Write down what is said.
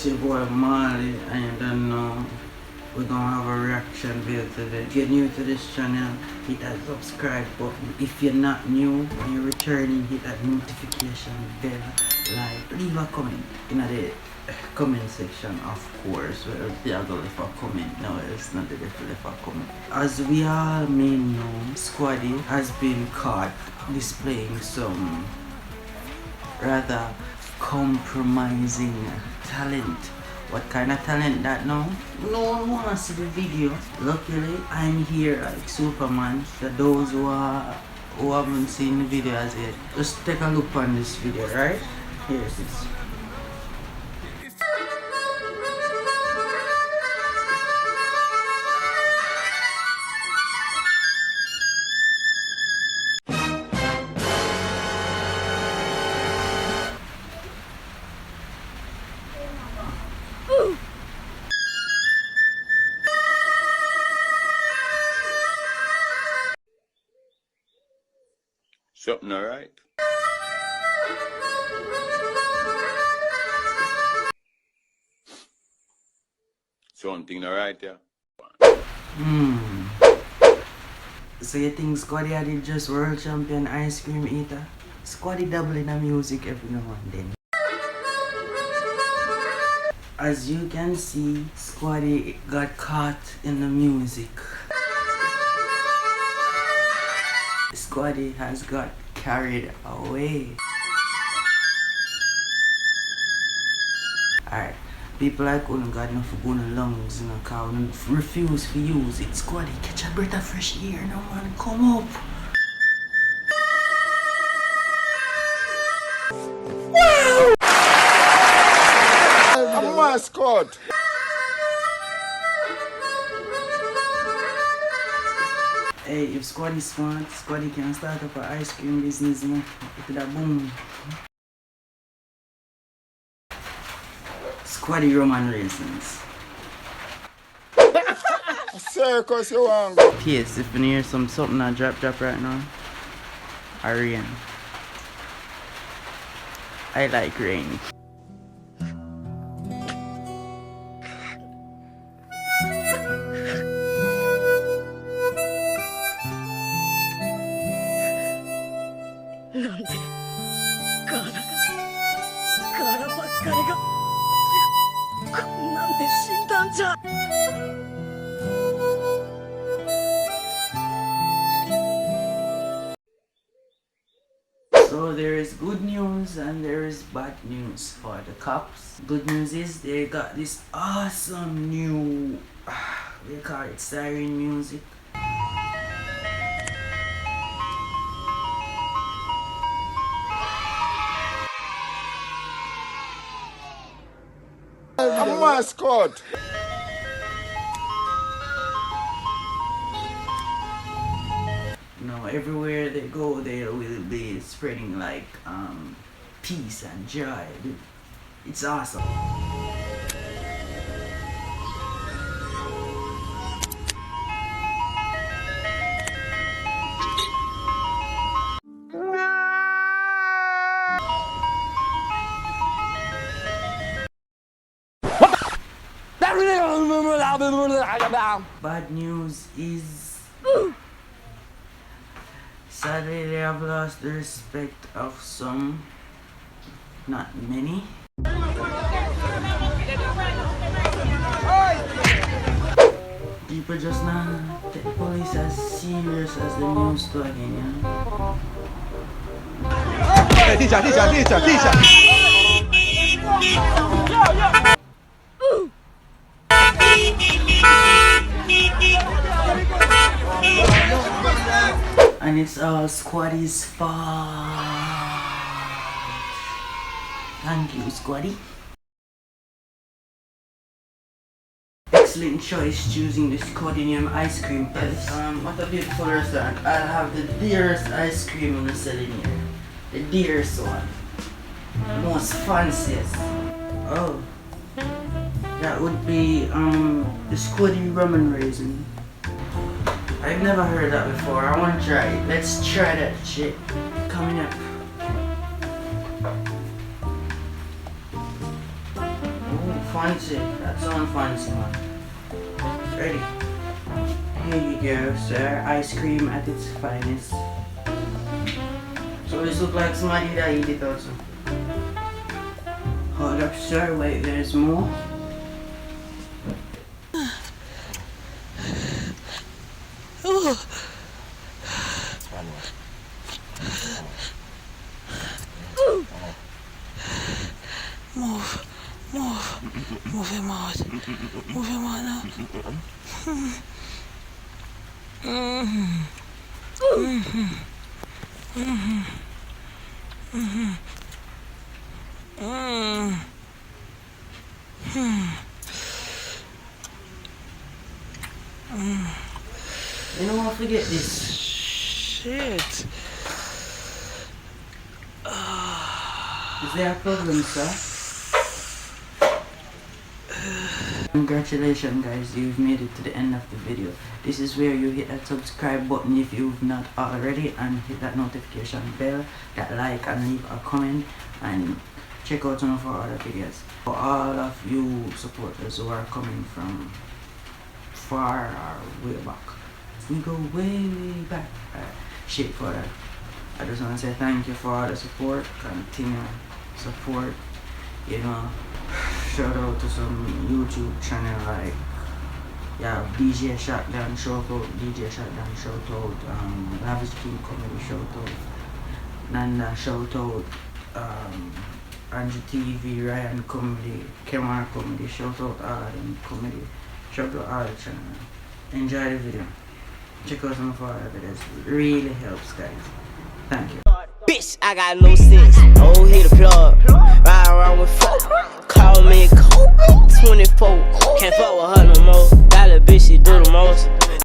It's your boy Marley, and you don't know we're gonna have a reaction video today. If you're new to this channel, hit that subscribe button. If you're not new and you're returning, hit that notification bell. Like, leave a comment in the comment section, of course. Well, they are going for a comment. No, it's not the definitely for a comment. As we all may know, Squaddy has been caught displaying some rather compromising talent. What kind of talent that now? No one wants to see the video. Luckily, I'm here like Superman. For those who haven't seen the video as yet, just take a look on this video, right? Here's this. Something alright? Something alright, yeah? So you think Squaddy are the just world champion ice cream eater? Squaddy double in the music every now and then. As you can see, Squaddy got caught in the music. Squaddy has got carried away. Alright, people like Uno got enough for going lungs, you know, cause we refuse to use it. Squaddy, catch a breath of fresh air now, man, come up. I'm a mascot! Hey, if Squaddy smart, Squaddy can start up an ice cream business, you know, with that boom. Squaddy Roman Raisins. Circus you want go. P.S. if you hear something that drop right now, rain. I like rain. So there is good news and there is bad news for the cops. Good news is they got this awesome new, they call it siren music. I'm a mascot! No, everywhere they go, they will be spreading like peace and joy. It's awesome. Bad news is sadly they have lost the respect of some, not many. People just not take police as serious as the news story, you know? And it's all Squaddy's fault. Thank you, Squaddy. Excellent choice choosing the Squaddy ice cream place. What a beautiful restaurant. I'll have the dearest ice cream in the selling here. The dearest one. Most fanciest. Oh. That would be the Squaddy Roman Raisin. I've never heard that before. I want to try it. Let's try that shit. Coming up. fancy. That sounds fancy, man. Ready? Here you go, sir. Ice cream at its finest. So this look like somebody that eat it also. Hold up, sir. Wait, there's more. Move your mouth. Move your mouth now. You know what? Forget this. Shit. Is there a problem, sir? Congratulations guys, you've made it to the end of the video. This is where you hit that subscribe button if you've not already, and hit that notification bell, that like, and leave a comment, and check out some of our other videos. For all of you supporters who are coming from far or way back, we go way back. Shit for that. I just want to say thank you for all the support. Continue support, you know. Shout out to some YouTube channel like DJ Shotgun, shout out DJ Shotgun, shout out Lavish King Comedy, shout out Nanda, shout out Andrew TV, Ryan Comedy, Kemar Comedy, shout out all of them comedy, shout out all the channel. Enjoy the video. Check out some of our videos. It really helps guys. Thank you. Bitch, I got no sense. Oh, hit the plug. Ride around with fuck.